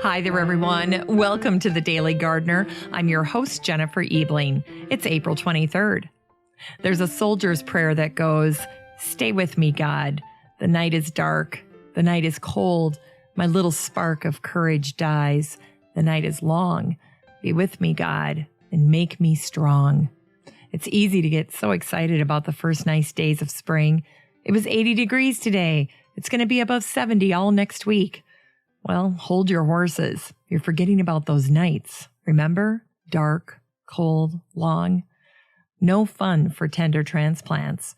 Hi there, everyone. Welcome to The Daily Gardener. I'm your host, Jennifer Ebling. It's April 23rd. There's a soldier's prayer that goes, "Stay with me, God. The night is dark. The night is cold. My little spark of courage dies. The night is long. Be with me, God, and make me strong." It's easy to get so excited about the first nice days of spring. It was 80 degrees today. It's going to be above 70 all next week. Well, hold your horses. You're forgetting about those nights. Remember? Dark, cold, long. No fun for tender transplants.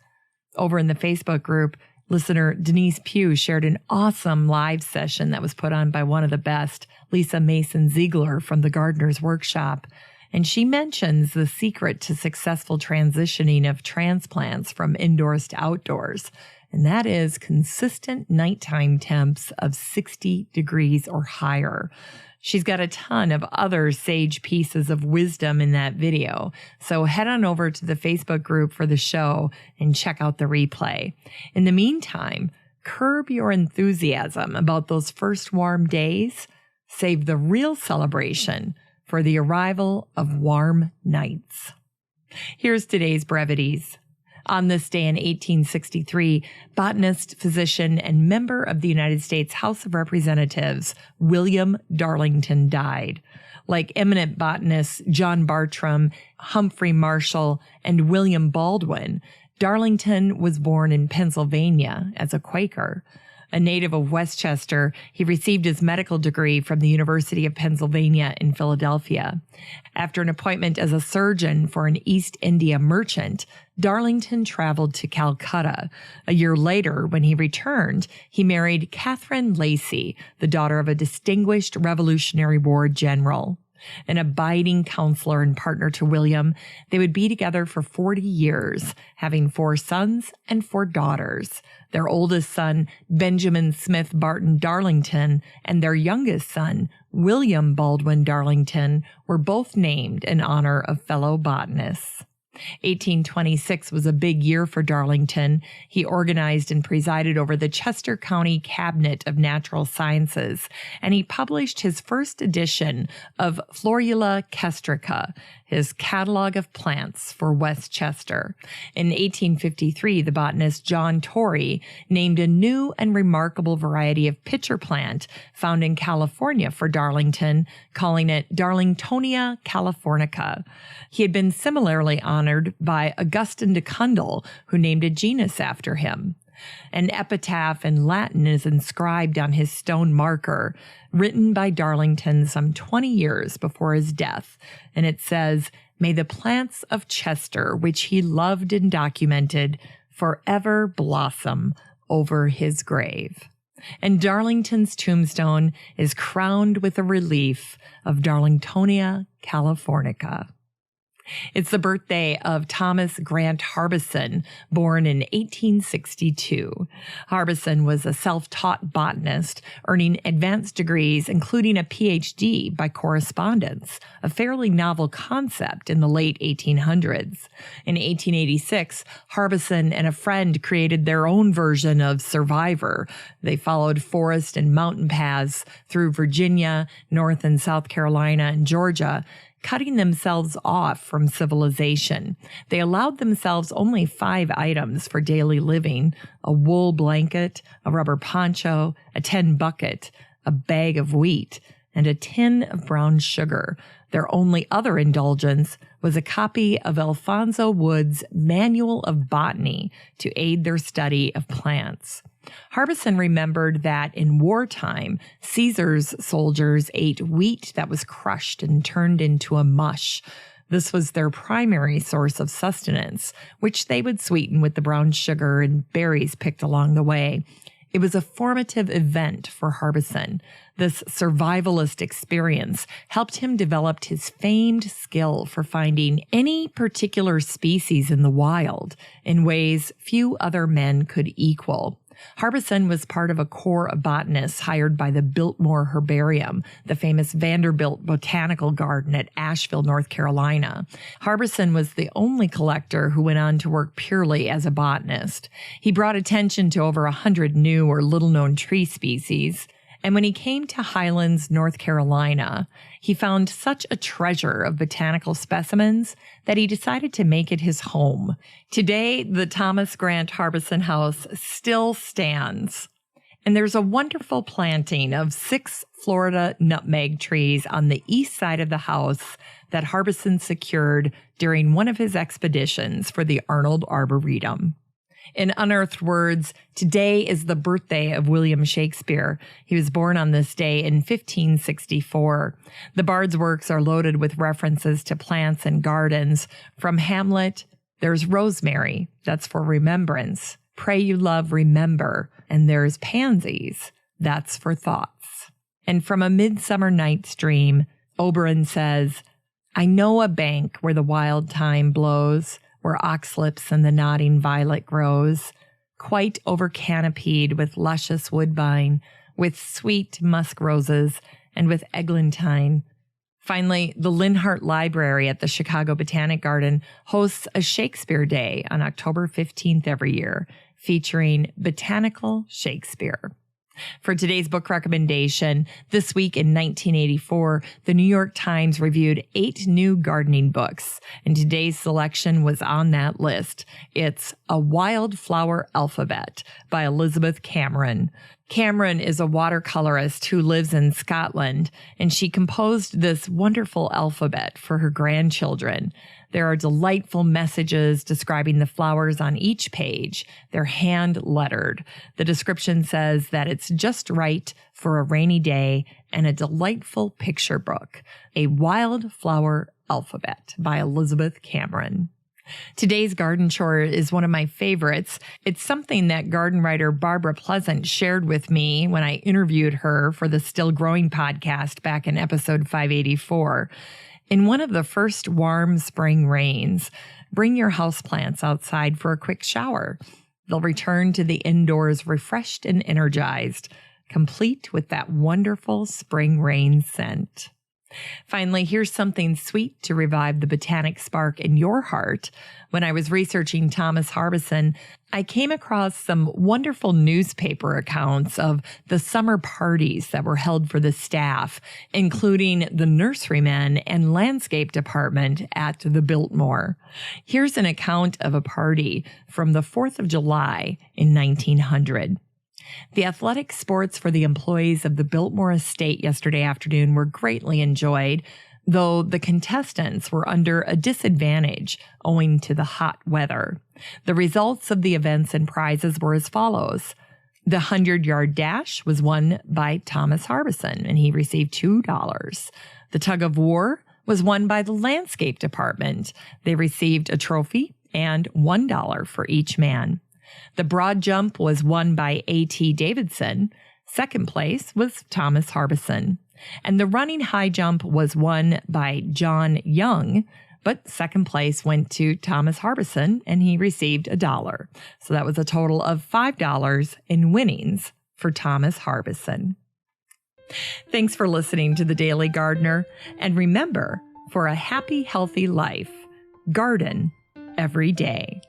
Over in the Facebook group, listener Denise Pugh shared an awesome live session that was put on by one of the best, Lisa Mason Ziegler from the Gardener's Workshop. And she mentions the secret to successful transitioning of transplants from indoors to outdoors. And that is consistent nighttime temps of 60 degrees or higher. She's got a ton of other sage pieces of wisdom in that video. So head on over to the Facebook group for the show and check out the replay. In the meantime, curb your enthusiasm about those first warm days. Save the real celebration for the arrival of warm nights. Here's today's brevities. On this day in 1863, botanist, physician, and member of the United States House of Representatives, William Darlington, died. Like eminent botanists John Bartram, Humphrey Marshall, and William Baldwin, Darlington was born in Pennsylvania as a Quaker. A native of Westchester, he received his medical degree from the University of Pennsylvania in Philadelphia. After an appointment as a surgeon for an East India merchant, Darlington traveled to Calcutta. A year later, when he returned, he married Catherine Lacey, the daughter of a distinguished Revolutionary War general. An abiding counselor and partner to William, they would be together for 40 years, having 4 sons and 4 daughters. Their oldest son, Benjamin Smith Barton Darlington, and their youngest son, William Baldwin Darlington, were both named in honor of fellow botanists. 1826 was a big year for Darlington. He organized and presided over the Chester County Cabinet of Natural Sciences, and he published his first edition of Florula Kestrica, his catalog of plants for Westchester. In 1853, the botanist John Torrey named a new and remarkable variety of pitcher plant found in California for Darlington, calling it Darlingtonia californica. He had been similarly honored by Augustin de Cundel, who named a genus after him. An epitaph in Latin is inscribed on his stone marker, written by Darlington some 20 years before his death, and it says, "May the plants of Chester, which he loved and documented, forever blossom over his grave." And Darlington's tombstone is crowned with a relief of Darlingtonia californica. It's the birthday of Thomas Grant Harbison, born in 1862. Harbison was a self-taught botanist, earning advanced degrees, including a PhD by correspondence, a fairly novel concept in the late 1800s. In 1886, Harbison and a friend created their own version of Survivor. They followed forest and mountain paths through Virginia, North and South Carolina, and Georgia, cutting themselves off from civilization. They allowed themselves only 5 items for daily living: a wool blanket, a rubber poncho, a tin bucket, a bag of wheat, and a tin of brown sugar. Their only other indulgence was a copy of Alphonso Wood's Manual of Botany to aid their study of plants. Harbison remembered that in wartime, Caesar's soldiers ate wheat that was crushed and turned into a mush. This was their primary source of sustenance, which they would sweeten with the brown sugar and berries picked along the way. It was a formative event for Harbison. This survivalist experience helped him develop his famed skill for finding any particular species in the wild in ways few other men could equal. Harbison was part of a corps of botanists hired by the Biltmore Herbarium, the famous Vanderbilt Botanical Garden at Asheville, North Carolina. Harbison was the only collector who went on to work purely as a botanist. He brought attention to over 100 new or little-known tree species, And when he came to Highlands, North Carolina, he found such a treasure of botanical specimens that he decided to make it his home. Today, the Thomas Grant Harbison House still stands. And there's a wonderful planting of 6 Florida nutmeg trees on the east side of the house that Harbison secured during one of his expeditions for the Arnold Arboretum. In unearthed words, today is the birthday of William Shakespeare. He was born on this day in 1564. The bard's works are loaded with references to plants and gardens. From Hamlet, there's rosemary, that's for remembrance. Pray you love, remember. And there's pansies, that's for thoughts. And from A Midsummer Night's Dream, Oberon says, I know a bank where the wild thyme blows, where oxlips and the nodding violet grows, quite over-canopied with luscious woodbine, with sweet musk roses, and with eglantine. Finally, the Linhart Library at the Chicago Botanic Garden hosts a Shakespeare Day on October 15th every year, featuring Botanical Shakespeare. For today's book recommendation, this week in 1984, the New York Times reviewed 8 new gardening books, and today's selection was on that list. It's A Wildflower Alphabet by Elizabeth Cameron. Cameron is a watercolorist who lives in Scotland, and she composed this wonderful alphabet for her grandchildren. There are delightful messages describing the flowers on each page. They're hand-lettered. The description says that it's just right for a rainy day and a delightful picture book. A Wildflower Alphabet by Elizabeth Cameron. Today's garden chore is one of my favorites. It's something that garden writer Barbara Pleasant shared with me when I interviewed her for the Still Growing podcast back in episode 584. In one of the first warm spring rains, bring your houseplants outside for a quick shower. They'll return to the indoors refreshed and energized, complete with that wonderful spring rain scent. Finally, here's something sweet to revive the botanic spark in your heart. When I was researching Thomas Harbison, I came across some wonderful newspaper accounts of the summer parties that were held for the staff, including the nurserymen and landscape department at the Biltmore. Here's an account of a party from the 4th of July in 1900. The athletic sports for the employees of the Biltmore estate yesterday afternoon were greatly enjoyed, though the contestants were under a disadvantage owing to the hot weather. The results of the events and prizes were as follows. The 100-yard dash was won by Thomas Harbison, and he received $2. The tug of war was won by the landscape department. They received a trophy and $1 for each man. The broad jump was won by A.T. Davidson. Second place was Thomas Harbison. And the running high jump was won by John Young, but second place went to Thomas Harbison, and he received $1. So that was a total of $5 in winnings for Thomas Harbison. Thanks for listening to The Daily Gardener. And remember, for a happy, healthy life, garden every day.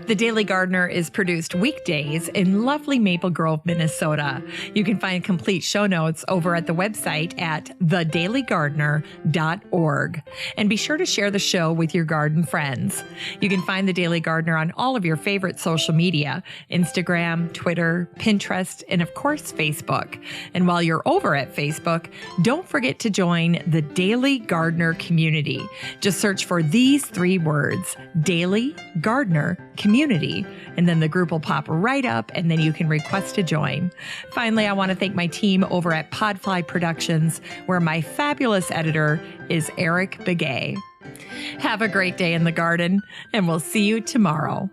The Daily Gardener is produced weekdays in lovely Maple Grove, Minnesota. You can find complete show notes over at the website at thedailygardener.org. And be sure to share the show with your garden friends. You can find The Daily Gardener on all of your favorite social media, Instagram, Twitter, Pinterest, and of course, Facebook. And while you're over at Facebook, don't forget to join the Daily Gardener community. Just search for these 3 words, Daily Gardener Community, and then the group will pop right up, and then you can request to join. Finally, I want to thank my team over at Podfly Productions, where my fabulous editor is Eric Begay. Have a great day in the garden, and we'll see you tomorrow.